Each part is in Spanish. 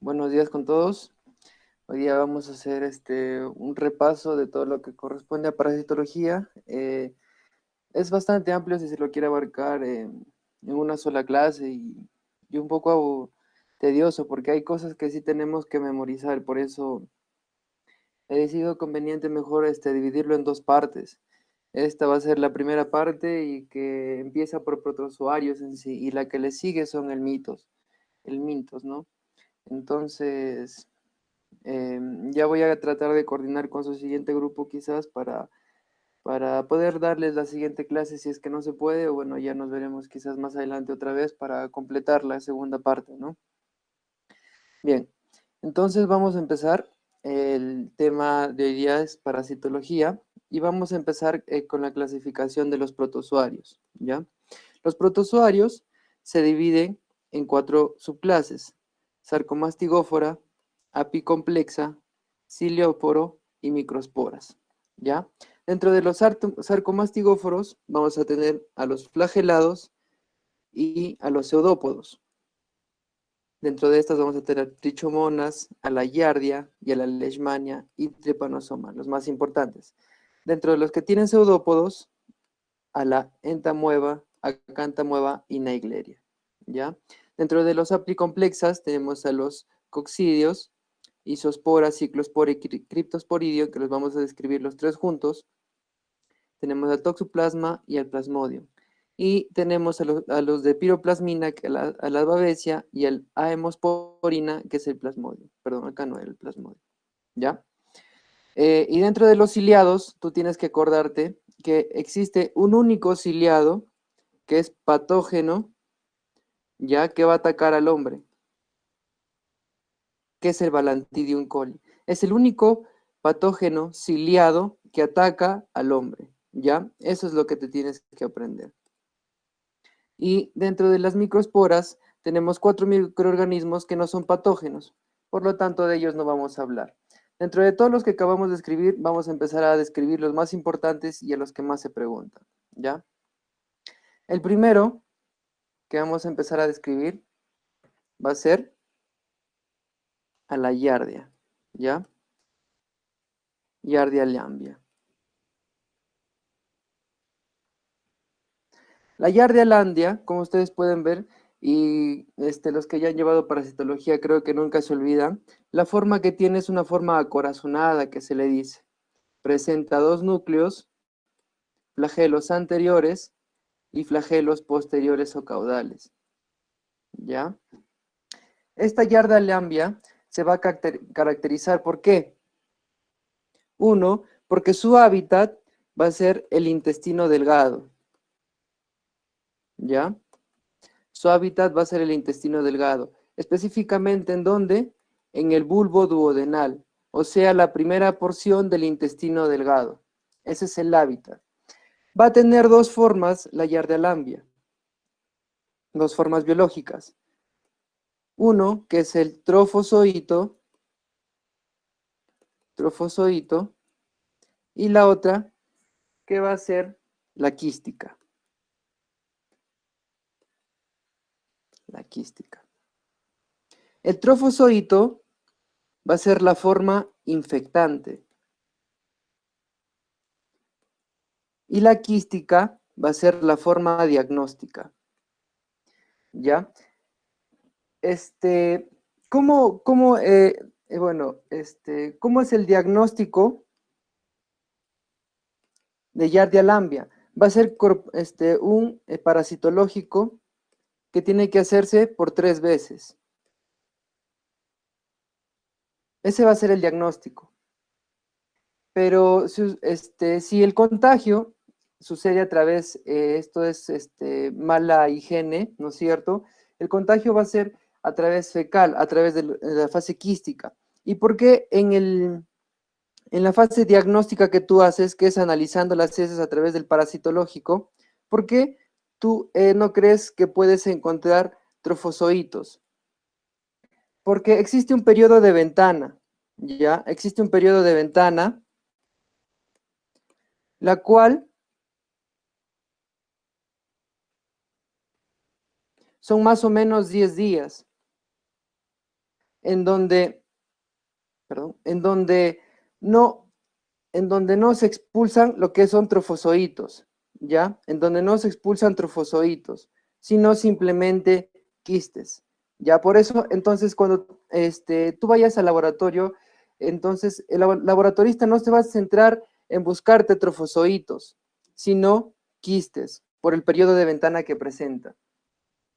Buenos días con todos. Hoy día vamos a hacer un repaso de todo lo que corresponde a parasitología. Es bastante amplio si se lo quiere abarcar en una sola clase y un poco tedioso porque hay cosas que sí tenemos que memorizar. Por eso he decidido conveniente mejor dividirlo en dos partes. Esta va a ser la primera parte y que empieza por protozoarios en sí y la que le sigue son el mitos, ¿no? Entonces... ya voy a tratar de coordinar con su siguiente grupo quizás para poder darles la siguiente clase si es que no se puede, o bueno, ya nos veremos quizás más adelante otra vez para completar la segunda parte, ¿no? Bien, entonces vamos a empezar. El tema de hoy día es parasitología y vamos a empezar con la clasificación de los protozoarios, ¿ya? Los protozoarios se dividen en cuatro subclases: sarcomastigófora, apicomplexa, cilióporo y microsporas, ¿ya? Dentro de los sarcomastigóforos vamos a tener a los flagelados y a los pseudópodos. Dentro de estas vamos a tener trichomonas, a la giardia y a la leishmania y trypanosoma, los más importantes. Dentro de los que tienen pseudópodos, a la entamueva, acantamueva y naegleria, ¿ya? Dentro de los aplicomplexas tenemos a los coccidios, isospora, ciclospora y criptosporidio, que los vamos a describir los tres juntos. Tenemos al toxoplasma y al plasmodium. Y tenemos a los de piroplasmina, a la babesia, y al aemosporina, que es el plasmodium. Perdón, acá no era el plasmodium, ¿ya? Y dentro de los ciliados, tú tienes que acordarte que existe un único ciliado que es patógeno, ya que va a atacar al hombre, que es el Balantidium coli. Es el único patógeno ciliado que ataca al hombre, ¿ya? Eso es lo que te tienes que aprender. Y dentro de las microesporas tenemos 4 microorganismos que no son patógenos, por lo tanto de ellos no vamos a hablar. Dentro de todos los que acabamos de escribir, vamos a empezar a describir los más importantes y a los que más se preguntan, ¿ya? El primero que vamos a empezar a describir va a ser a la giardia, ¿ya? Giardia lambia. La Giardia landia, como ustedes pueden ver, y los que ya han llevado parasitología creo que nunca se olvidan, la forma que tiene es una forma acorazonada que se le dice. Presenta dos núcleos, flagelos anteriores y flagelos posteriores o caudales, ¿ya? Esta Giardia lambia se va a caracterizar ¿por qué? Uno, porque su hábitat va a ser el intestino delgado, ¿ya? Su hábitat va a ser el intestino delgado. Específicamente, ¿en dónde? En el bulbo duodenal, o sea, la primera porción del intestino delgado. Ese es el hábitat. Va a tener dos formas la Giardia lambia, dos formas biológicas. Uno, que es el trofozoito, y la otra, que va a ser la quística. La quística. El trofozoito va a ser la forma infectante. Y la quística va a ser la forma diagnóstica, ¿ya? Este, ¿cómo es el diagnóstico de Giardia lambia? Va a ser un parasitológico que tiene que hacerse por 3 veces. Ese va a ser el diagnóstico. Pero si el contagio sucede a través, esto es mala higiene, ¿no es cierto? El contagio va a ser a través fecal, a través de la fase quística. ¿Y por qué en la fase diagnóstica que tú haces, que es analizando las heces a través del parasitológico, por qué tú no crees que puedes encontrar trofozoitos? Porque existe un periodo de ventana, ¿ya? Existe un periodo de ventana, la cual son más o menos 10 días. en donde, perdón, no, en donde no se expulsan lo que son trofozoitos, ¿ya? En donde no se expulsan trofozoitos, sino simplemente quistes, ¿ya? Por eso, entonces, cuando tú vayas al laboratorio, entonces el laboratorista no se va a centrar en buscarte trofozoitos, sino quistes, por el periodo de ventana que presenta,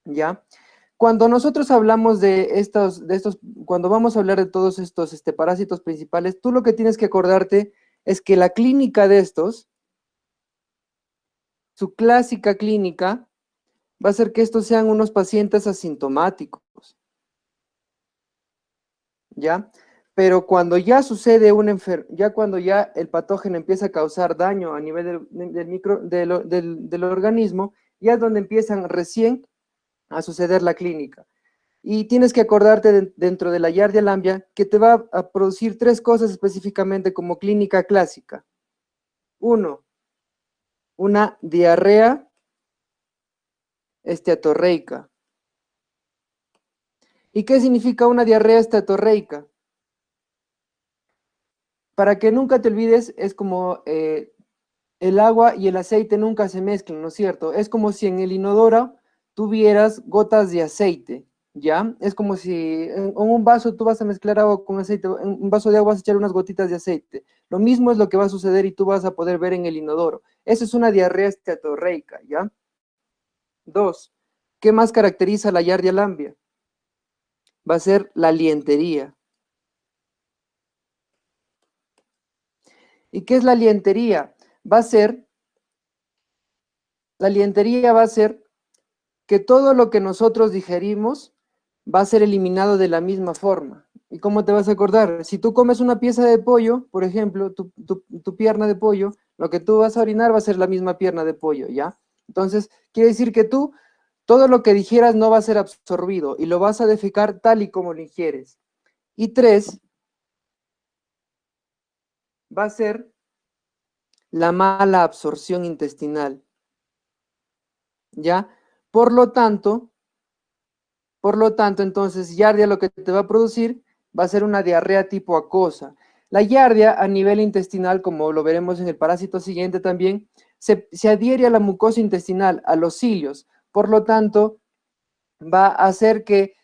¿ya? Cuando nosotros hablamos cuando vamos a hablar de todos estos parásitos principales, tú lo que tienes que acordarte es que la clínica de estos, su clásica clínica, va a ser que estos sean unos pacientes asintomáticos, ¿ya? Pero cuando ya sucede ya cuando ya el patógeno empieza a causar daño a nivel del organismo, ya es donde empiezan recién a suceder la clínica. Y tienes que acordarte dentro de la Giardia lamblia que te va a producir tres cosas específicamente como clínica clásica. Uno, una diarrea esteatorreica. ¿Y qué significa una diarrea esteatorreica? Para que nunca te olvides, es como el agua y el aceite nunca se mezclan, ¿no es cierto? Es como si en el inodoro tuvieras gotas de aceite, ¿ya? Es como si en un vaso tú vas a mezclar agua con aceite, en un vaso de agua vas a echar unas gotitas de aceite. Lo mismo es lo que va a suceder y tú vas a poder ver en el inodoro. Eso es una diarrea esteatorreica, ¿ya? Dos, ¿qué más caracteriza la Giardia lamblia? Va a ser la lientería. ¿Y qué es la lientería? La lientería va a ser que todo lo que nosotros digerimos va a ser eliminado de la misma forma. ¿Y cómo te vas a acordar? Si tú comes una pieza de pollo, por ejemplo, tu pierna de pollo, lo que tú vas a orinar va a ser la misma pierna de pollo, ¿ya? Entonces, quiere decir que tú, todo lo que digieras no va a ser absorbido y lo vas a defecar tal y como lo ingieres. Y tres, va a ser la mala absorción intestinal, ¿ya? Por lo tanto, entonces, Giardia lo que te va a producir va a ser una diarrea tipo acuosa. La Giardia a nivel intestinal, como lo veremos en el parásito siguiente también, se adhiere a la mucosa intestinal, a los cilios. Por lo tanto, va a hacer que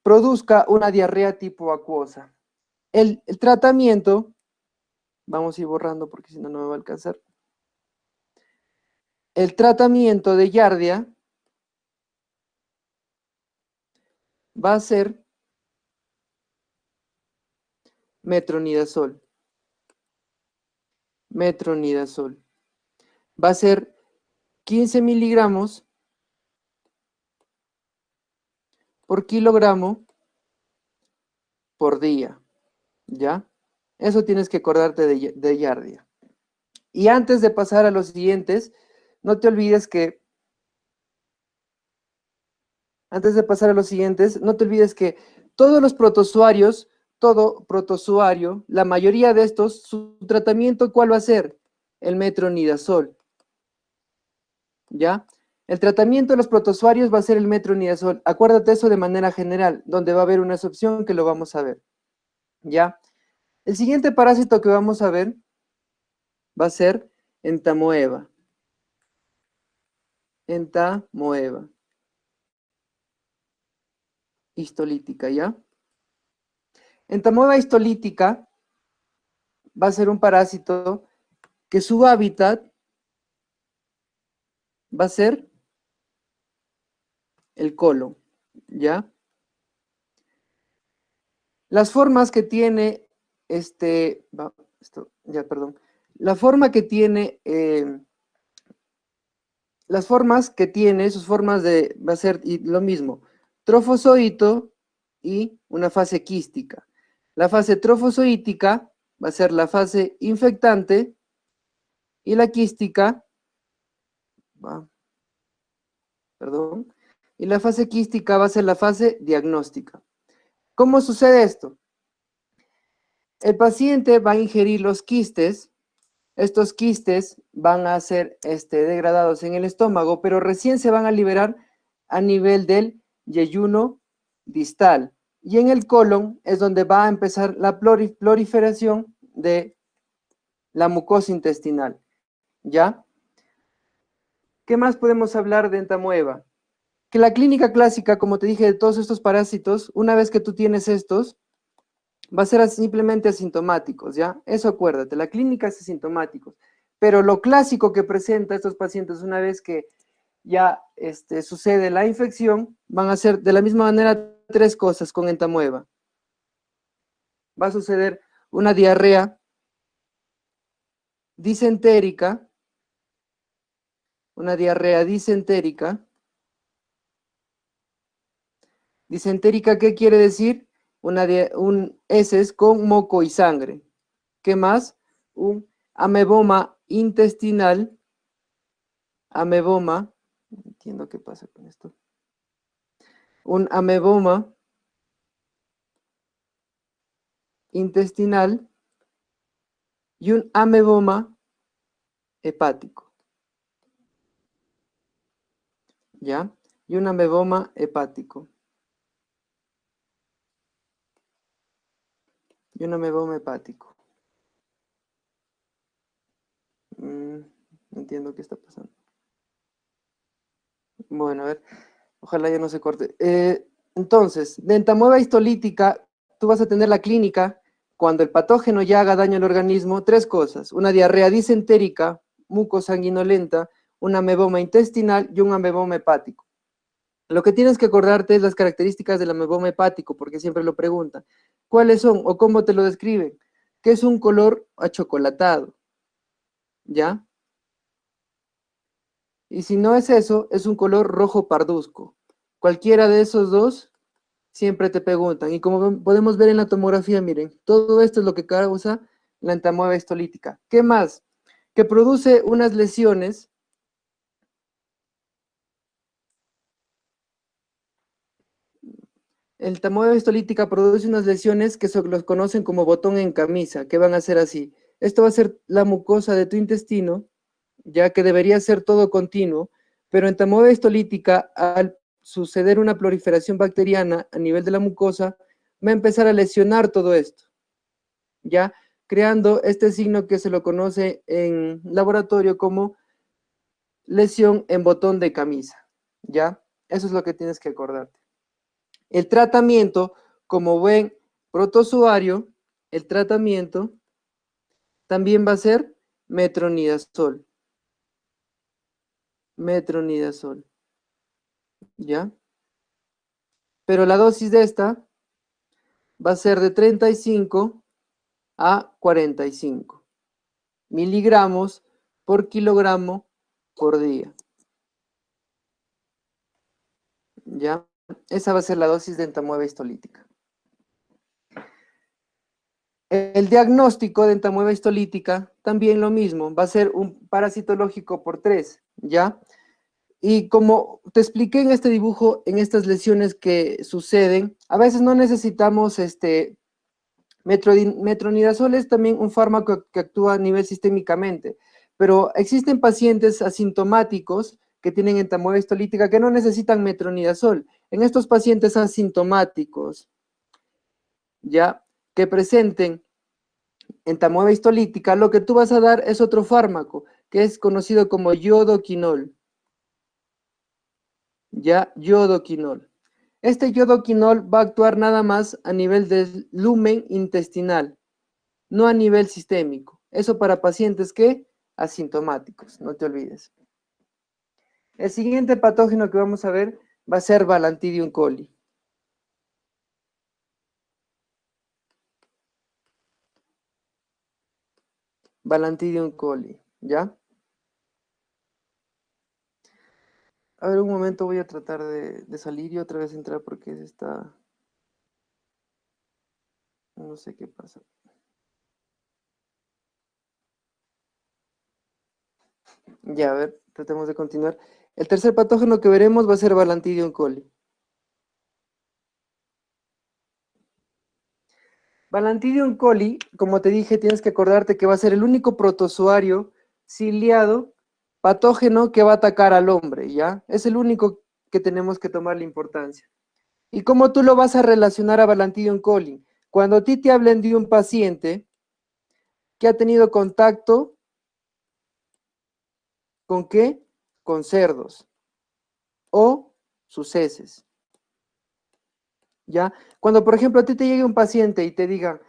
produzca una diarrea tipo acuosa. El tratamiento, vamos a ir borrando porque si no, no me va a alcanzar. El tratamiento de Giardia va a ser metronidazol. Metronidazol. Va a ser 15 miligramos por kilogramo por día, ¿ya? Eso tienes que acordarte de Giardia. Y antes de pasar a los siguientes, no te olvides que, todos los protozoarios, todo protozoario, la mayoría de estos, su tratamiento, ¿cuál va a ser? El metronidazol, ¿ya? El tratamiento de los protozoarios va a ser el metronidazol. Acuérdate eso de manera general, donde va a haber una excepción que lo vamos a ver, ¿ya? El siguiente parásito que vamos a ver va a ser entamoeba. Entamoeba. Histolítica, ¿ya? Entamoeba histolítica va a ser un parásito que su hábitat va a ser el colon, ¿ya? Las formas que tiene perdón. La forma que tiene, las formas que tiene, sus formas va a ser lo mismo, trofozoito y una fase quística. La fase trofozoítica va a ser la fase infectante y la quística, perdón, y la fase quística va a ser la fase diagnóstica. ¿Cómo sucede esto? El paciente va a ingerir los quistes, estos quistes van a ser degradados en el estómago, pero recién se van a liberar a nivel del yeyuno distal, y en el colon es donde va a empezar la proliferación de la mucosa intestinal, ¿ya? ¿Qué más podemos hablar de entamoeba? Que la clínica clásica, como te dije, de todos estos parásitos, una vez que tú tienes estos, va a ser simplemente asintomáticos, ¿ya? Eso acuérdate, la clínica es asintomáticos, pero lo clásico que presenta estos pacientes una vez que ya sucede la infección, van a ser de la misma manera tres cosas con entamoeba. Va a suceder una diarrea disentérica, una diarrea disentérica. Disentérica, ¿qué quiere decir? Un heces con moco y sangre. ¿Qué más? Un ameboma intestinal. Ameboma. No entiendo qué pasa con esto. Un ameboma intestinal y un ameboma hepático. ¿Ya? Y un ameboma hepático. Y un ameboma hepático. No entiendo qué está pasando. Bueno, a ver. Ojalá ya no se corte. Entonces, de entamoeba histolítica, tú vas a tener la clínica cuando el patógeno ya haga daño al organismo, tres cosas: una diarrea disentérica, mucosanguinolenta, una ameboma intestinal y un ameboma hepático. Lo que tienes que acordarte es las características del ameboma hepático, porque siempre lo preguntan. ¿Cuáles son o cómo te lo describen? Que es un color achocolatado, ¿ya? Y si no es eso, es un color rojo parduzco. Cualquiera de esos dos siempre te preguntan. Y como podemos ver en la tomografía, miren, todo esto es lo que causa la entamoeba histolítica. ¿Qué más? Que produce unas lesiones. El entamoeba histolítica produce unas lesiones que los conocen como botón en camisa, que van a ser así. Esto va a ser la mucosa de tu intestino, ya que debería ser todo continuo, pero en entamoeba histolítica, al suceder una proliferación bacteriana a nivel de la mucosa, va a empezar a lesionar todo esto, ¿ya? Creando este signo que se lo conoce en laboratorio como lesión en botón de camisa, ¿ya? Eso es lo que tienes que acordarte. El tratamiento, como buen protozoario, el tratamiento también va a ser metronidazol. Metronidazol, ¿ya? Pero la dosis de esta va a ser de 35 a 45 miligramos por kilogramo por día, ¿ya? Esa va a ser la dosis de entamoeba histolítica. El diagnóstico de entamoeba histolítica también lo mismo, va a ser un parasitológico por 3, ¿ya? Y como te expliqué en este dibujo, en estas lesiones que suceden, a veces no necesitamos metronidazol es también un fármaco que actúa a nivel sistémicamente, pero existen pacientes asintomáticos que tienen entamoeba histolítica que no necesitan metronidazol. En estos pacientes asintomáticos, ya que presenten entamoeba histolítica, lo que tú vas a dar es otro fármaco, que es conocido como yodoquinol. Ya, yodoquinol. Este yodoquinol va a actuar nada más a nivel del lumen intestinal, no a nivel sistémico. Eso para pacientes que asintomáticos, no te olvides. El siguiente patógeno que vamos a ver va a ser Balantidium coli. Balantidium coli, ¿ya? A ver, un momento, voy a tratar de salir y otra vez entrar porque se está... No sé qué pasa. Ya, a ver, tratemos de continuar. El tercer patógeno que veremos va a ser Balantidium coli. Balantidium coli, como te dije, tienes que acordarte que va a ser el único protozoario ciliado patógeno que va a atacar al hombre, ¿ya? Es el único que tenemos que tomar la importancia. ¿Y cómo tú lo vas a relacionar a Balantidium coli? Cuando a ti te hablen de un paciente que ha tenido contacto ¿con qué? Con cerdos o sus heces, ¿ya? Cuando, por ejemplo, a ti te llegue un paciente y te diga,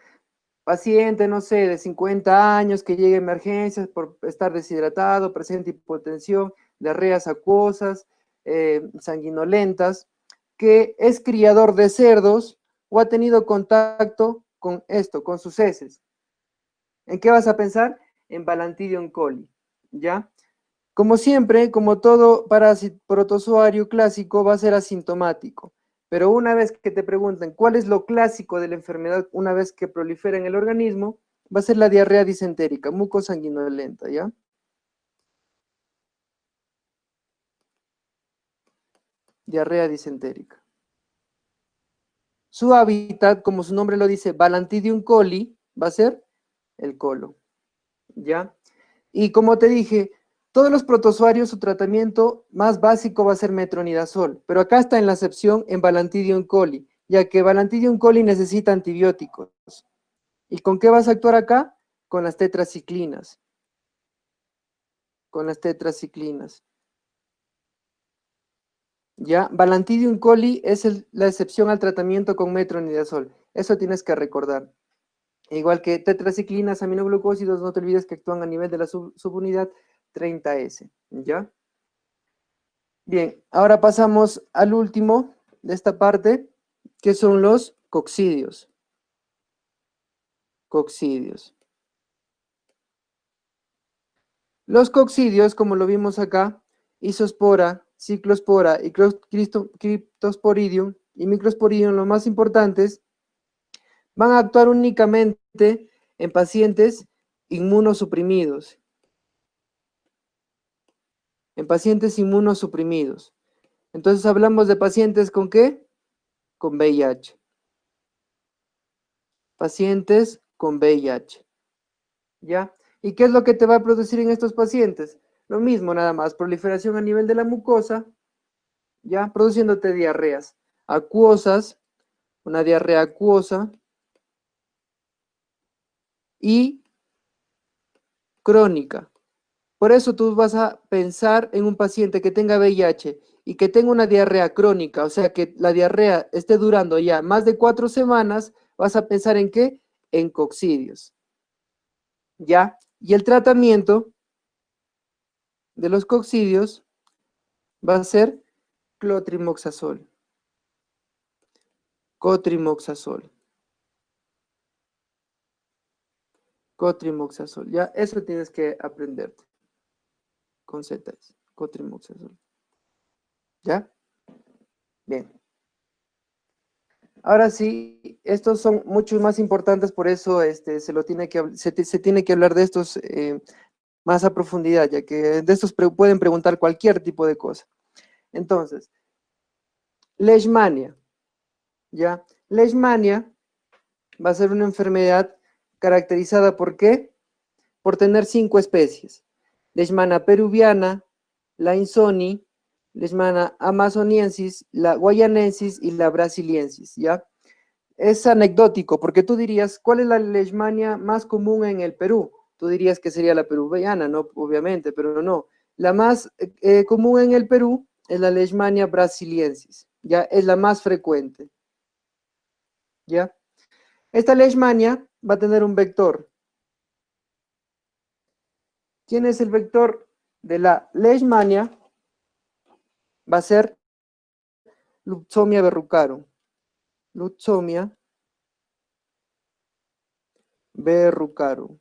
paciente, no sé, de 50 años que llegue a emergencias por estar deshidratado, presente hipotensión, diarreas acuosas, sanguinolentas, que es criador de cerdos o ha tenido contacto con esto, con sus heces. ¿En qué vas a pensar? En Balantidium coli, ¿ya? Como siempre, como todo parásito protozoario clásico, va a ser asintomático. Pero una vez que te pregunten cuál es lo clásico de la enfermedad, una vez que prolifera en el organismo, va a ser la diarrea disentérica, mucosanguinolenta, ¿ya? Diarrea disentérica. Su hábitat, como su nombre lo dice, Balantidium coli, va a ser el colon, ¿ya? Y como te dije, todos los protozoarios, su tratamiento más básico va a ser metronidazol, pero acá está en la excepción en Balantidium coli, ya que Balantidium coli necesita antibióticos. ¿Y con qué vas a actuar acá? Con las tetraciclinas. Con las tetraciclinas. ¿Ya? Balantidium coli es la excepción al tratamiento con metronidazol. Eso tienes que recordar. Igual que tetraciclinas, aminoglucósidos, no te olvides que actúan a nivel de la subunidad 30S. ¿Ya? Bien, ahora pasamos al último de esta parte, que son los coccidios. Coccidios. Los coccidios, como lo vimos acá, isospora, ciclospora y cryptosporidium y microsporidium, los más importantes, van a actuar únicamente en pacientes inmunosuprimidos. En pacientes inmunosuprimidos. Entonces hablamos de pacientes con ¿qué? Con VIH. Pacientes con VIH. ¿Ya? ¿Y qué es lo que te va a producir en estos pacientes? Lo mismo, nada más, proliferación a nivel de la mucosa, ¿ya? Produciéndote diarreas acuosas, una diarrea acuosa y crónica. Por eso tú vas a pensar en un paciente que tenga VIH y que tenga una diarrea crónica, o sea, que la diarrea esté durando ya más de 4 semanas, vas a pensar en ¿qué? En coccidios, ¿ya? Y el tratamiento de los coccidios va a ser clotrimoxazol. Cotrimoxazol. Cotrimoxazol. Ya, eso tienes que aprenderte. Con Z es. Cotrimoxazol. ¿Ya? Bien. Ahora sí, estos son mucho más importantes, por eso se tiene que hablar de estos más a profundidad, ya que de estos pueden preguntar cualquier tipo de cosa. Entonces, Leishmania. ¿Ya? Leishmania va a ser una enfermedad caracterizada por ¿qué? Por tener 5 especies. Leishmania peruviana, la insoni, Leishmania amazoniensis, la guayanensis y la brasiliensis, ¿ya? Es anecdótico, porque tú dirías, ¿cuál es la leishmania más común en el Perú? Tú dirías que sería la peruviana, ¿no? Obviamente, pero no. La más común en el Perú es la leishmania brasiliensis, ¿ya? Es la más frecuente, ¿ya? Esta leishmania va a tener un vector. ¿Quién es el vector de la leishmania? Va a ser Lutzomia verrucarum. Lutzomia verrucarum.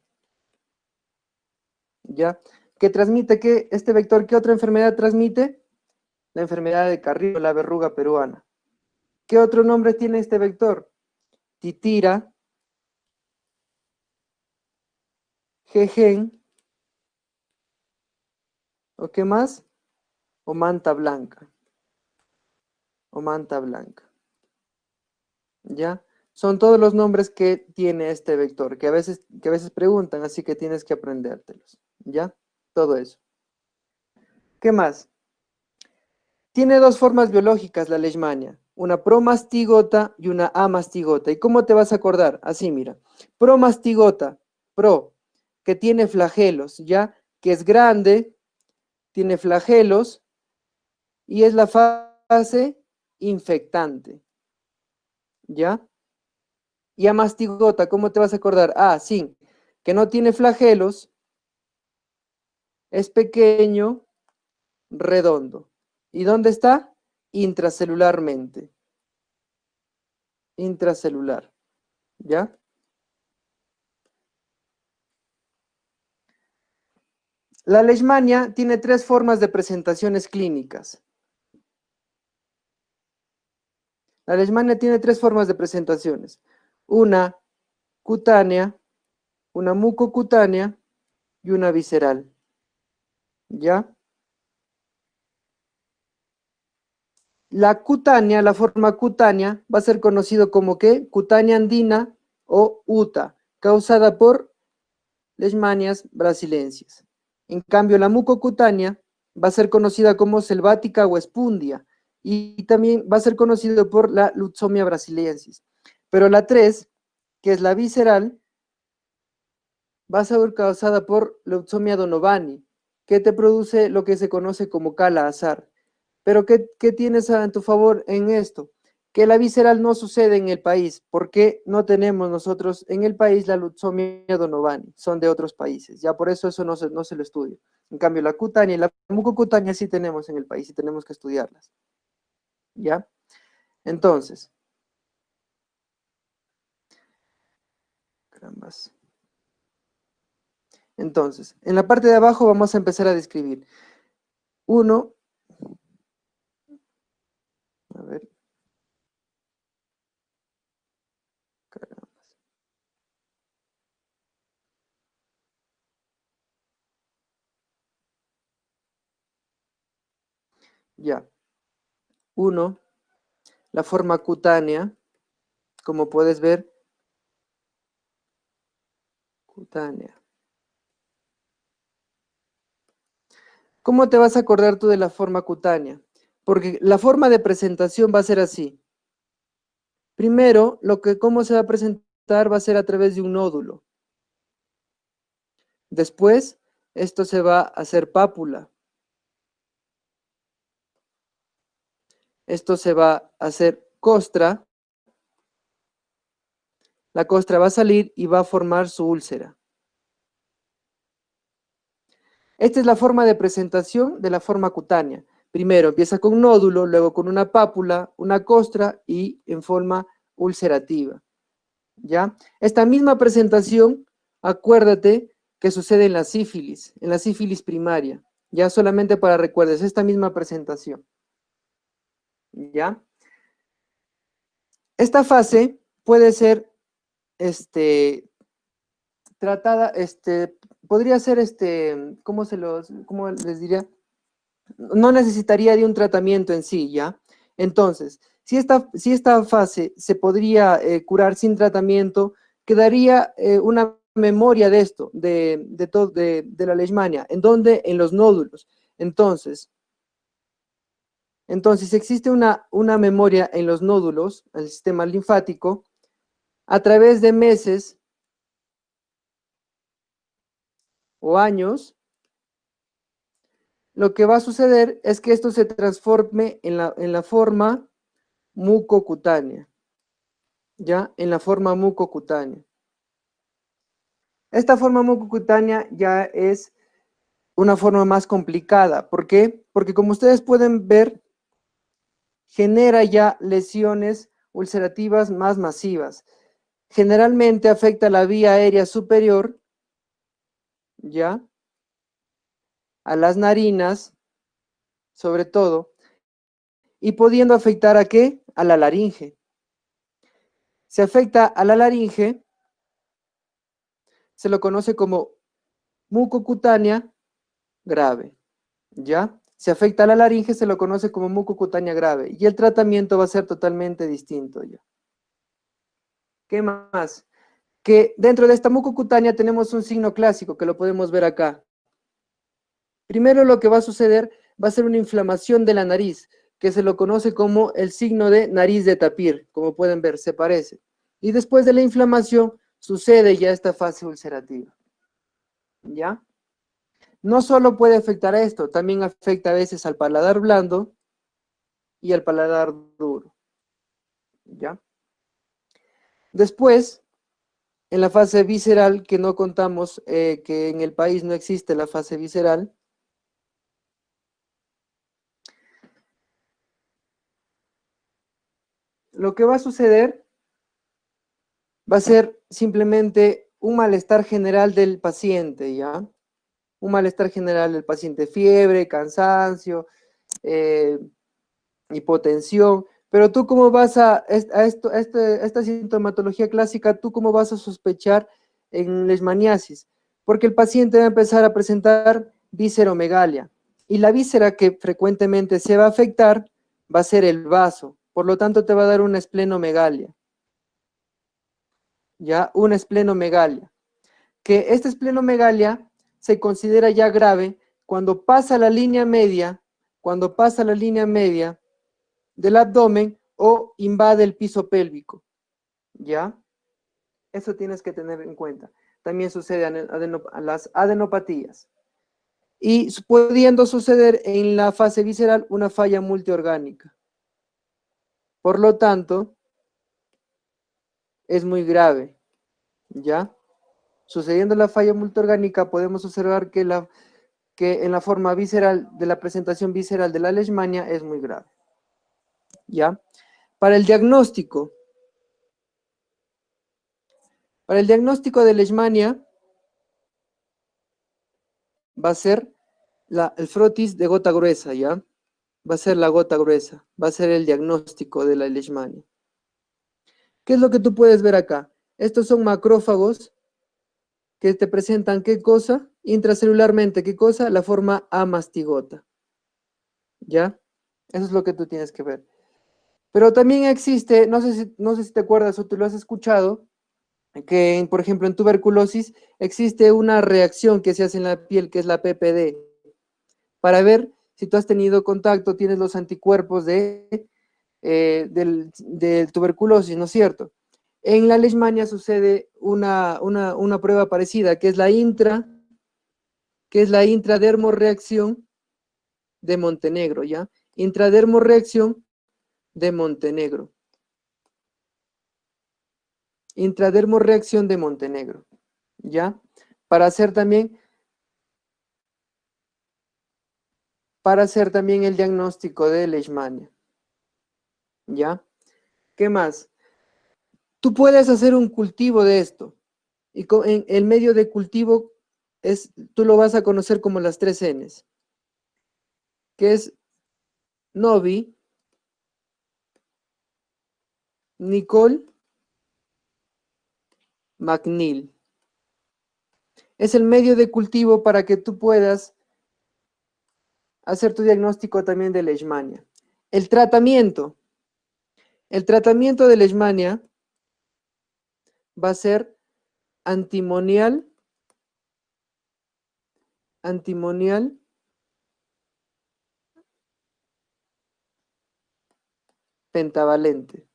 ¿Ya? ¿Qué transmite qué? Este vector, ¿qué otra enfermedad transmite? La enfermedad de Carrillo, la verruga peruana. ¿Qué otro nombre tiene este vector? Titira, jejen, ¿o qué más? O manta blanca. O manta blanca. ¿Ya? Son todos los nombres que tiene este vector, que a veces preguntan, así que tienes que aprendértelos. ¿Ya? Todo eso. ¿Qué más? Tiene dos formas biológicas la leishmania. una promastigota y una amastigota. ¿Y cómo te vas a acordar? Así, mira. Promastigota, pro, que tiene flagelos, ¿ya? Que es grande, tiene flagelos y es la fase infectante, ¿ya? Y amastigota, ¿cómo te vas a acordar? Ah, sí, que no tiene flagelos, es pequeño, redondo. ¿Y dónde está? Intracelularmente. Intracelular, ¿ya? La leishmania tiene tres formas de presentaciones clínicas. La leishmania tiene tres formas de presentaciones. Una cutánea, una mucocutánea y una visceral, ¿ya? La forma cutánea, va a ser conocido como ¿qué? Cutánea andina o UTA, causada por leishmanias brasilensis. En cambio, la mucocutánea va a ser conocida como selvática o espundia y también va a ser conocido por la lutzomia brasiliensis. Pero la 3, que es la visceral, va a ser causada por leucemia donovani, que te produce lo que se conoce como cala azar. Pero ¿qué tienes en tu favor en esto? Que la visceral no sucede en el país, porque no tenemos nosotros en el país la leucemia donovani, son de otros países, ya por eso no se lo estudia. En cambio, la cutánea y la mucocutánea sí tenemos en el país y tenemos que estudiarlas, ¿ya? Entonces, carambas. Entonces, en la parte de abajo vamos a empezar a describir. Uno, a ver, carambas. Ya. Uno, la forma cutánea, como puedes ver, cutánea. ¿Cómo te vas a acordar tú de la forma cutánea? Porque la forma de presentación va a ser así. Primero, cómo se va a presentar va a ser a través de un nódulo. Después, esto se va a hacer pápula. Esto se va a hacer costra. La costra va a salir y va a formar su úlcera. Esta es la forma de presentación de la forma cutánea. Primero empieza con un nódulo, luego con una pápula, una costra y en forma ulcerativa. ¿Ya? Esta misma presentación, acuérdate que sucede en la sífilis primaria. Ya solamente para recuerdes, esta misma presentación. ¿Ya? Esta fase puede ser tratada, podría ser, ¿cómo les diría? No necesitaría de un tratamiento en sí, ¿ya? Entonces, si esta fase se podría curar sin tratamiento, quedaría una memoria de esto, de la leishmania. ¿En dónde? En los nódulos. Entonces existe una memoria en los nódulos, el sistema linfático, a través de meses o años. Lo que va a suceder es que esto se transforme en la forma mucocutánea, ¿ya? En la forma mucocutánea. Esta forma mucocutánea ya es una forma más complicada. ¿Por qué? Porque como ustedes pueden ver, genera ya lesiones ulcerativas más masivas. Generalmente afecta la vía aérea superior, ¿ya? A las narinas, sobre todo, y pudiendo afectar ¿a qué? A la laringe. Se afecta a la laringe, se lo conoce como mucocutánea grave, ¿ya? Se afecta a la laringe, se lo conoce como mucocutánea grave, y el tratamiento va a ser totalmente distinto, ¿ya? ¿Qué más? Que dentro de esta mucocutánea tenemos un signo clásico que lo podemos ver acá. Primero lo que va a suceder va a ser una inflamación de la nariz. que se lo conoce como el signo de nariz de tapir, como pueden ver, se parece. Y después de la inflamación sucede ya esta fase ulcerativa, ¿ya? No solo puede afectar a esto, también afecta a veces al paladar blando y al paladar duro, ¿ya? Después, en la fase visceral, que no contamos, que en el país no existe la fase visceral, lo que va a suceder va a ser simplemente un malestar general del paciente, ¿ya? Un malestar general del paciente, fiebre, cansancio, eh, hipotensión, pero tú cómo vas a esta sintomatología clásica, tú cómo vas a sospechar en leishmaniasis, porque el paciente va a empezar a presentar visceromegalia, y la víscera que frecuentemente se va a afectar va a ser el vaso, por lo tanto te va a dar una esplenomegalia, ya, una esplenomegalia, que esta esplenomegalia se considera ya grave cuando pasa la línea media, cuando pasa la línea media del abdomen o invade el piso pélvico, ¿ya? Eso tienes que tener en cuenta. También sucede a las adenopatías. Y pudiendo suceder en la fase visceral una falla multiorgánica. Por lo tanto, es muy grave, ¿ya? Sucediendo la falla multiorgánica, podemos observar que en la forma visceral de la presentación visceral de la leishmania es muy grave, ¿ya? Para el diagnóstico, de leishmania va a ser el frotis de gota gruesa, ¿ya? Va a ser la gota gruesa, va a ser el diagnóstico de la leishmania. ¿Qué es lo que tú puedes ver acá? Estos son macrófagos que te presentan ¿qué cosa? Intracelularmente, ¿qué cosa? La forma amastigota, ¿ya? Eso es lo que tú tienes que ver. Pero también existe, no sé si te acuerdas o tú lo has escuchado, que por ejemplo en tuberculosis existe una reacción que se hace en la piel que es la PPD, para ver si tú has tenido contacto, tienes los anticuerpos del tuberculosis, ¿no es cierto? En la leishmania sucede una prueba parecida, que es la intradermorreacción de Montenegro, ¿ya? Intradermorreacción de Montenegro. Intradermorreacción de Montenegro, ¿ya? Para hacer también, el diagnóstico de leishmania, ¿ya? ¿Qué más? Tú puedes hacer un cultivo de esto, y en el medio de cultivo tú lo vas a conocer como las 3 Ns, que es Novi, Nicole, McNeil. Es el medio de cultivo para que tú puedas hacer tu diagnóstico también de leishmania. El tratamiento. El tratamiento de leishmania va a ser antimonial pentavalente.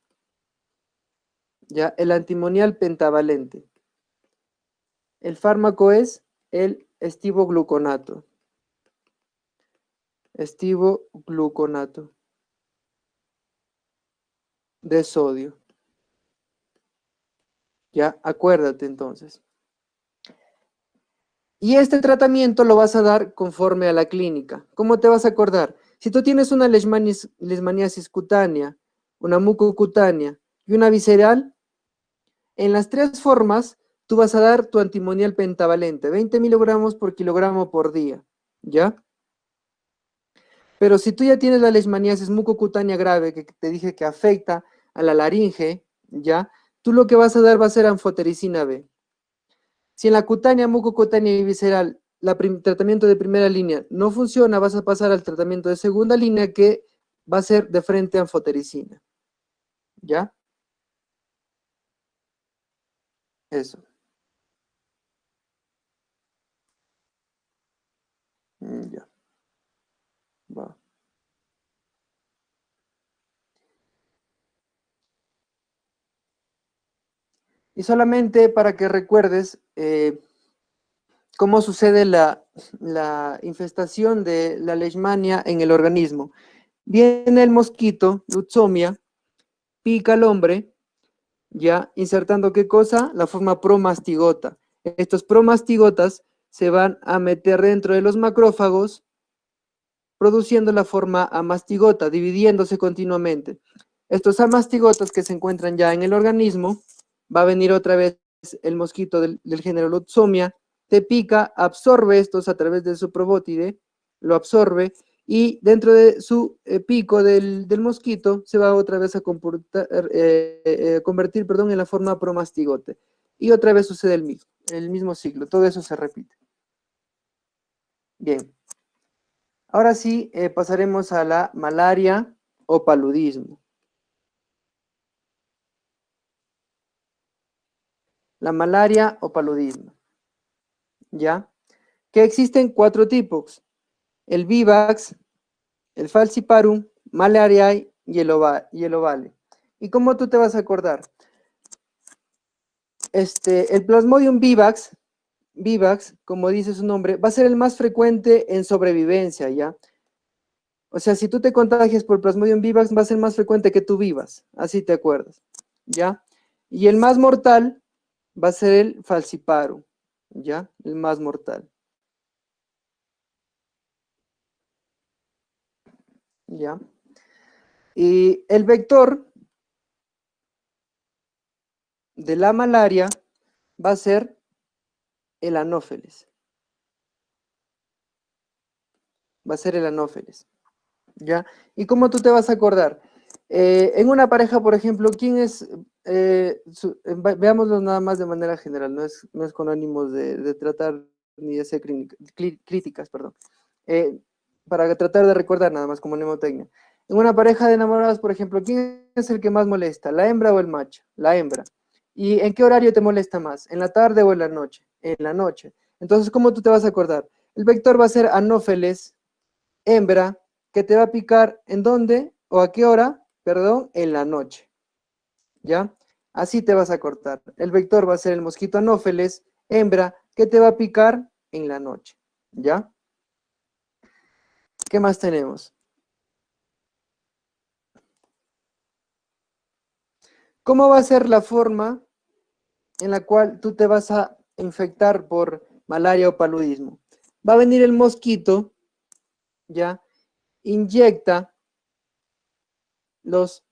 ¿Ya? El antimonial pentavalente. El fármaco es el estivogluconato. Estivogluconato de sodio. ¿Ya? Acuérdate entonces. Y este tratamiento lo vas a dar conforme a la clínica. ¿Cómo te vas a acordar? Si tú tienes una leishmaniasis cutánea, una mucocutánea y una visceral, en las 3 formas tú vas a dar tu antimonial pentavalente, 20 miligramos por kilogramo por día, ¿ya? Pero si tú ya tienes la leishmaniasis mucocutánea grave, que te dije que afecta a la laringe, ¿ya? Tú lo que vas a dar va a ser anfotericina B. Si en la cutánea, mucocutánea y visceral, tratamiento de primera línea no funciona, vas a pasar al tratamiento de segunda línea, que va a ser de frente a anfotericina, ¿ya? Eso. Ya, va. Y solamente para que recuerdes cómo sucede la infestación de la leishmania en el organismo. Viene el mosquito, Lutzomia, pica al hombre, ya insertando ¿qué cosa? La forma promastigota. Estos promastigotas se van a meter dentro de los macrófagos, produciendo la forma amastigota, dividiéndose continuamente. Estos amastigotas que se encuentran ya en el organismo, va a venir otra vez el mosquito del género Lutzomia, te pica, absorbe estos a través de su probótide, lo absorbe y dentro de su pico del mosquito se va otra vez a convertir perdón, en la forma promastigote. Y otra vez sucede el mismo ciclo, todo eso se repite. Bien. Ahora sí, pasaremos a la malaria o paludismo. La malaria o paludismo, ¿ya? Que existen 4 tipos, el vivax, el falciparum, malariae y el ovale. ¿Y cómo tú te vas a acordar? El Plasmodium vivax, como dice su nombre, va a ser el más frecuente en sobrevivencia, ¿ya? O sea, si tú te contagias por Plasmodium vivax, va a ser más frecuente que tú vivas, así te acuerdas, ¿ya? Y el más mortal va a ser el falciparum, ¿ya? El más mortal, ¿ya? Y el vector de la malaria va a ser el anófeles, va a ser el anófeles, ¿ya? ¿Y cómo tú te vas a acordar? En una pareja, por ejemplo, ¿quién es? Veámoslo nada más de manera general, no es con ánimos de tratar ni de hacer críticas, perdón. Eh, para tratar de recordar nada más como mnemotecnia. En una pareja de enamorados, por ejemplo, ¿quién es el que más molesta? ¿La hembra o el macho? La hembra. ¿Y en qué horario te molesta más? ¿En la tarde o en la noche? En la noche. Entonces, ¿cómo tú te vas a acordar? El vector va a ser anófeles, hembra, que te va a picar ¿en dónde? ¿O a qué hora? Perdón, en la noche. ¿Ya? Así te vas a cortar. El vector va a ser el mosquito anófeles, hembra, que te va a picar en la noche. ¿Ya? ¿Qué más tenemos? ¿Cómo va a ser la forma en la cual tú te vas a infectar por malaria o paludismo? Va a venir el mosquito, ¿ya? Inyecta los,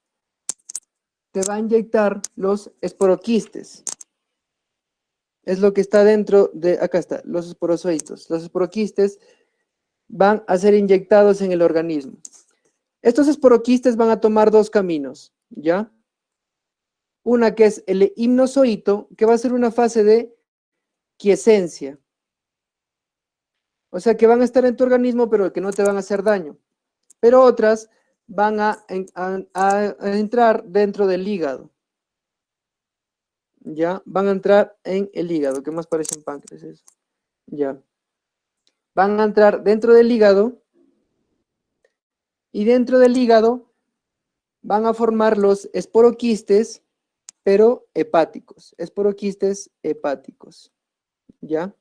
te va a inyectar los esporoquistes. Es lo que está dentro de, acá está, los esporozoitos. Los esporoquistes van a ser inyectados en el organismo. Estos esporoquistes van a tomar 2 caminos, ¿ya? Una que es el hipnozoito, que va a ser una fase de quiescencia. O sea que van a estar en tu organismo, pero que no te van a hacer daño. Pero otras van a entrar dentro del hígado. ¿Ya? Van a entrar en el hígado, que más parece un páncreas eso. Ya. Van a entrar dentro del hígado y dentro del hígado van a formar los esporoquistes, pero hepáticos. Esporoquistes hepáticos. ¿Ya?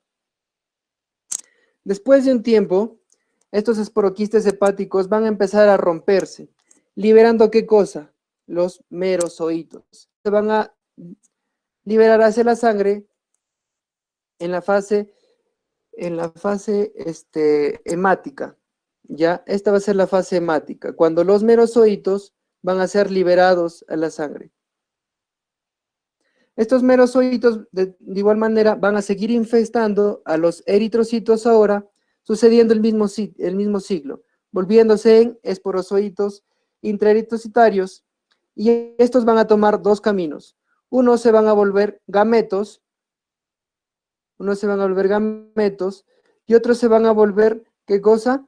Después de un tiempo, estos esporoquistes hepáticos van a empezar a romperse, liberando ¿qué cosa? Los merozoitos. Se van a liberar hacia la sangre en la fase hemática. ¿Ya? Esta va a ser la fase hemática, cuando los merozoitos van a ser liberados a la sangre. Estos merozoitos, de igual manera, van a seguir infestando a los eritrocitos ahora, sucediendo el mismo ciclo, volviéndose en esporozoitos intraeritrocitarios, y estos van a tomar 2 caminos. Uno se van a volver gametos, y otros se van a volver, ¿qué cosa?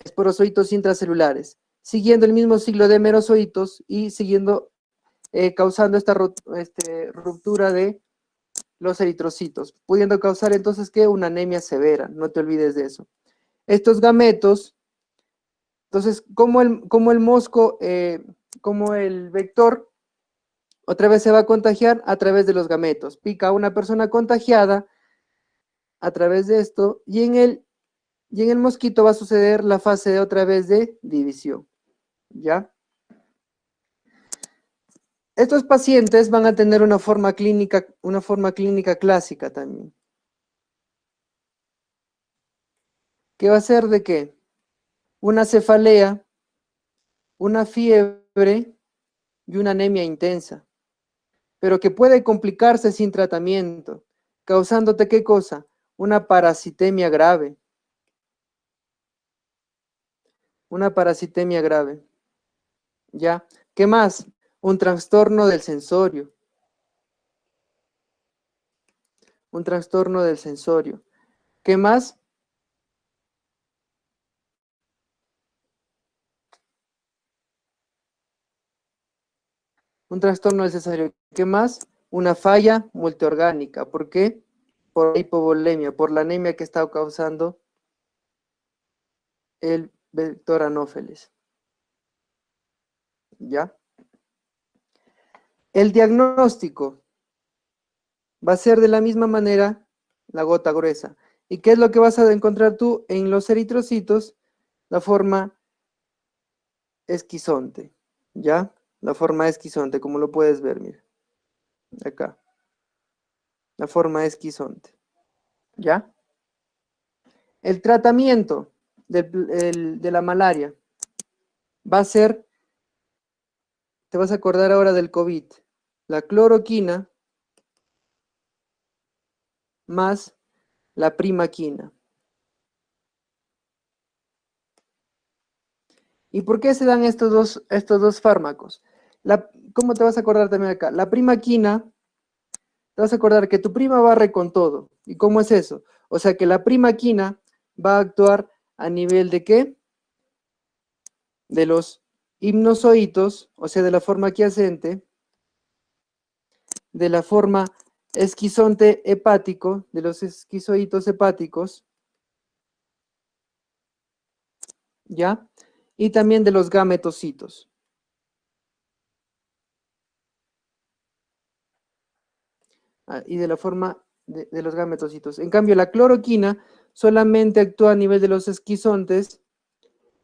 Esporozoitos intracelulares, siguiendo el mismo ciclo de merozoitos y siguiendo, causando esta ruptura de los eritrocitos, pudiendo causar entonces ¿qué? Una anemia severa, no te olvides de eso. Estos gametos, entonces, como el mosco, como el vector Otra vez se va a contagiar a través de los gametos. Pica a una persona contagiada a través de esto y en el mosquito va a suceder la fase de otra vez de división. ¿Ya? Estos pacientes van a tener una forma clínica clásica también. ¿Qué va a ser de qué? Una cefalea, una fiebre y una anemia intensa, pero que puede complicarse sin tratamiento, causándote ¿qué cosa? Una parasitemia grave. Una parasitemia grave. ¿Ya? ¿Qué más? Un trastorno del sensorio. Un trastorno del sensorio. ¿Qué más? Un trastorno del sensorio. ¿Qué más? Una falla multiorgánica. ¿Por qué? Por hipovolemia, por la anemia que está causando el vector anófeles. ¿Ya? El diagnóstico va a ser de la misma manera la gota gruesa. ¿Y qué es lo que vas a encontrar tú en los eritrocitos? La forma esquizonte, ¿ya? La forma esquizonte, como lo puedes ver, mira, acá. La forma esquizonte, ¿ya? El tratamiento de la malaria va a ser, te vas a acordar ahora del COVID, la cloroquina más la primaquina. ¿Y por qué se dan estos dos fármacos? ¿Cómo te vas a acordar también acá? La primaquina, te vas a acordar que tu prima barre con todo. ¿Y cómo es eso? O sea que la primaquina va a actuar a nivel de ¿qué? De los hipnozoitos, o sea, de la forma aquiescente, de la forma esquizonte hepático, de los esquizoitos hepáticos, ¿ya? Y también de los gametocitos. Y de la forma de los gametocitos. En cambio, la cloroquina solamente actúa a nivel de los esquizontes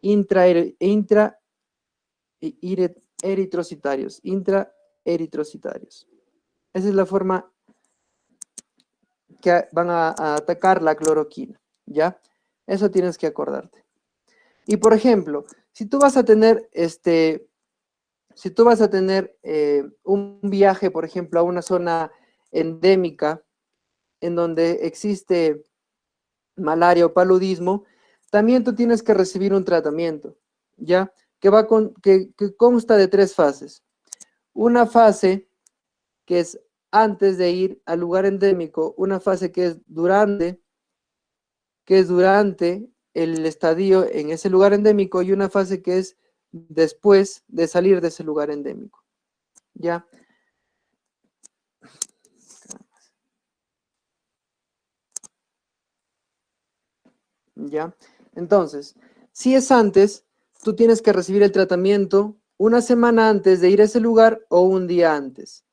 intraeritrocitarios, intraeritrocitarios. Esa es la forma que van a atacar la cloroquina, ¿ya? Eso tienes que acordarte. Y por ejemplo, si tú vas a tener un viaje, por ejemplo, a una zona endémica en donde existe malaria o paludismo, también tú tienes que recibir un tratamiento, ¿ya? Que consta de tres fases. Una fase que es antes de ir al lugar endémico, una fase que es durante el estadio en ese lugar endémico y una fase que es después de salir de ese lugar endémico, ¿ya? ¿Ya? Entonces, si es antes, tú tienes que recibir el tratamiento una semana antes de ir a ese lugar o un día antes.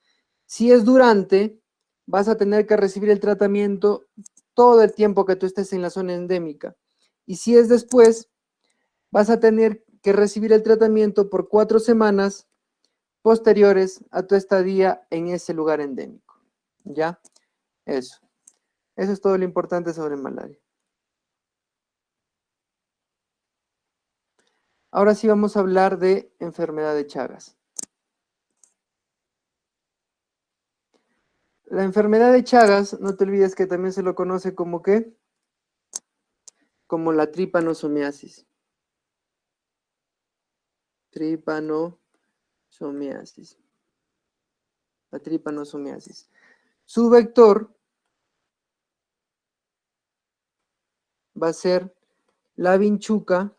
Si es durante, vas a tener que recibir el tratamiento todo el tiempo que tú estés en la zona endémica. Y si es después, vas a tener que recibir el tratamiento por 4 semanas posteriores a tu estadía en ese lugar endémico. ¿Ya? Eso. Eso es todo lo importante sobre malaria. Ahora sí vamos a hablar de enfermedad de Chagas. La enfermedad de Chagas, no te olvides que también se lo conoce como ¿qué? Como la tripanosomiasis. Tripanosomiasis. La tripanosomiasis. Su vector va a ser la vinchuca,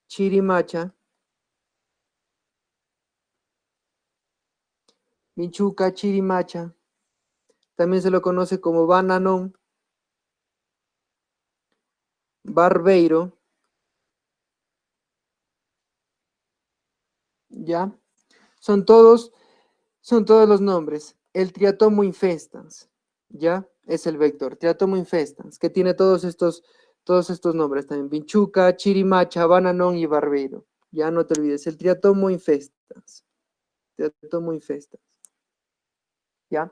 chirimacha, vinchuca, chirimacha. También se lo conoce como bananón, barbeiro, ¿ya? Son todos, son todos los nombres. El triatomo infestans, ¿ya? Es el vector, triatomo infestans, que tiene todos estos nombres también. Vinchuca, Chirimacha, Bananón y Barbeiro. Ya no te olvides, el triatomo infestans. Triatomo infestans. ¿Ya?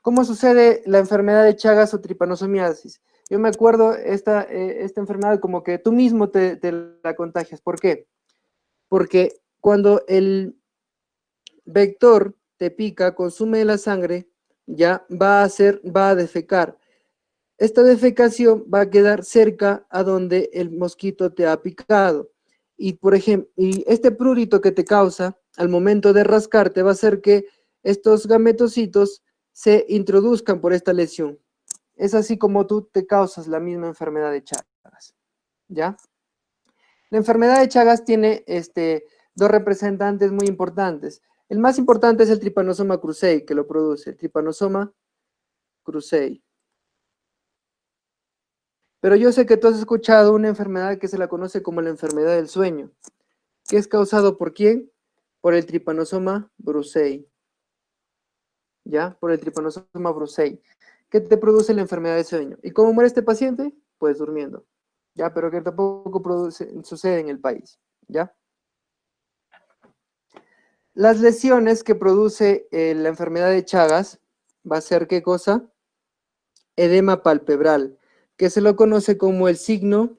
¿Cómo sucede la enfermedad de Chagas o tripanosomiasis? Yo me acuerdo esta enfermedad como que tú mismo te la contagias. ¿Por qué? Porque cuando el vector te pica, consume la sangre, ya va a defecar. Esta defecación va a quedar cerca a donde el mosquito te ha picado. Y por ejemplo, y este prurito que te causa al momento de rascarte va a hacer que estos gametocitos se introduzcan por esta lesión. Es así como tú te causas la misma enfermedad de Chagas, ¿ya? La enfermedad de Chagas tiene dos representantes muy importantes. El más importante es el Trypanosoma cruzi, que lo produce, el Trypanosoma cruzi. Pero yo sé que tú has escuchado una enfermedad que se la conoce como la enfermedad del sueño, que es causado ¿por quién? Por el Trypanosoma brucei, ¿ya? Por el Trypanosoma brucei. ¿Qué te produce la enfermedad del sueño? ¿Y cómo muere este paciente? Pues durmiendo, ¿ya? Pero que tampoco sucede en el país, ¿ya? Las lesiones que produce la enfermedad de Chagas va a ser ¿qué cosa? Edema palpebral, que se lo conoce como el signo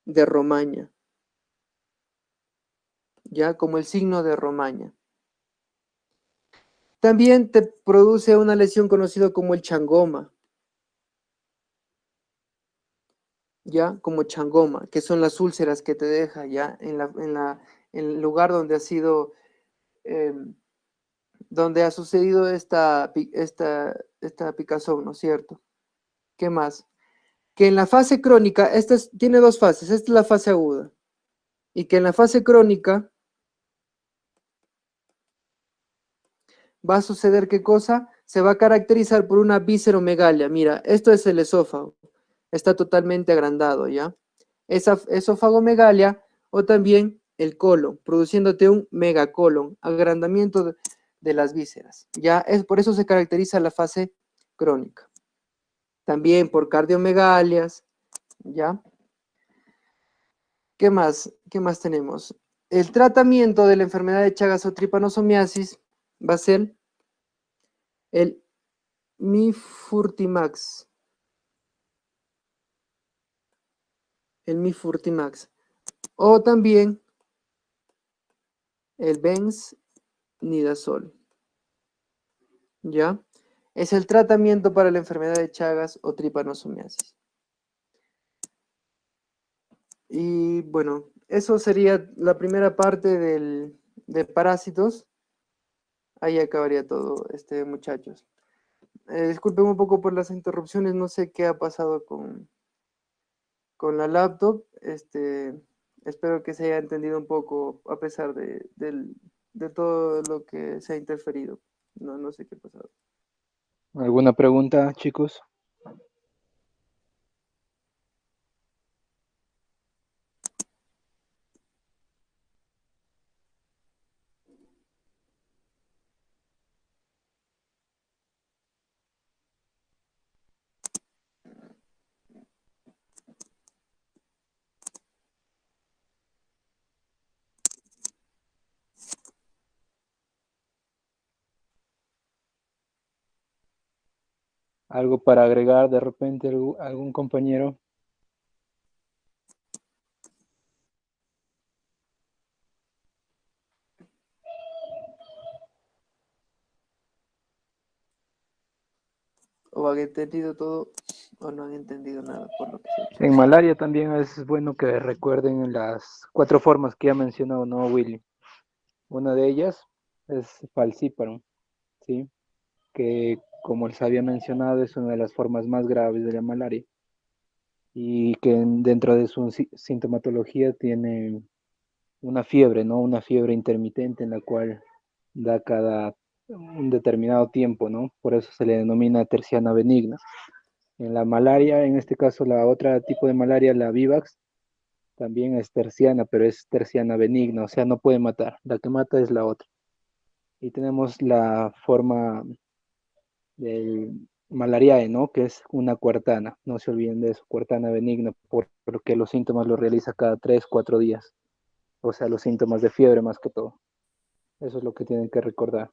de Romaña, ya como el signo de Romaña. También te produce una lesión conocida como el changoma, ya como changoma, que son las úlceras que te deja ya en el lugar donde ha sido, eh, donde ha sucedido esta picazón, ¿no es cierto? ¿Qué más? Que en la fase crónica, tiene dos fases, esta es la fase aguda, y que en la fase crónica va a suceder qué cosa, se va a caracterizar por una visceromegalia. Mira, esto es el esófago, está totalmente agrandado, ¿ya? Esa esófagomegalia o también el colon, produciéndote un megacolon, agrandamiento de las vísceras, ¿ya? Por eso se caracteriza la fase crónica. También por cardiomegalias, ¿ya? ¿Qué más? ¿Qué más tenemos? El tratamiento de la enfermedad de Chagas o tripanosomiasis va a ser el Mifurtimax. El Mifurtimax. O también el Benznidazol. ¿Ya? Es el tratamiento para la enfermedad de Chagas o tripanosomiasis. Y bueno, eso sería la primera parte de parásitos. Ahí acabaría todo, muchachos. Disculpen un poco por las interrupciones, no sé qué ha pasado con la laptop. Espero que se haya entendido un poco a pesar de todo lo que se ha interferido. No, no sé qué ha pasado. ¿Alguna pregunta, chicos? ¿Algo para agregar de repente algún compañero? O han entendido todo o no han entendido nada por lo que se ha En dicho. malaria también es bueno que recuerden las cuatro formas que ha mencionado, ¿no, Willy? Una de ellas es falciparum, ¿sí? Que como les había mencionado es una de las formas más graves de la malaria y que dentro de su sintomatología tiene una fiebre, ¿no? Una fiebre intermitente en la cual da cada un determinado tiempo, ¿no? Por eso se le denomina terciana benigna. En la malaria, en este caso la otra tipo de malaria, la vivax, también es terciana, pero es terciana benigna, o sea, no puede matar. La que mata es la otra. Y tenemos la forma del malariae, ¿no? Que es una cuartana. No se olviden de eso, cuartana benigna, porque los síntomas los realiza cada 3, 4 días. O sea, los síntomas de fiebre más que todo. Eso es lo que tienen que recordar.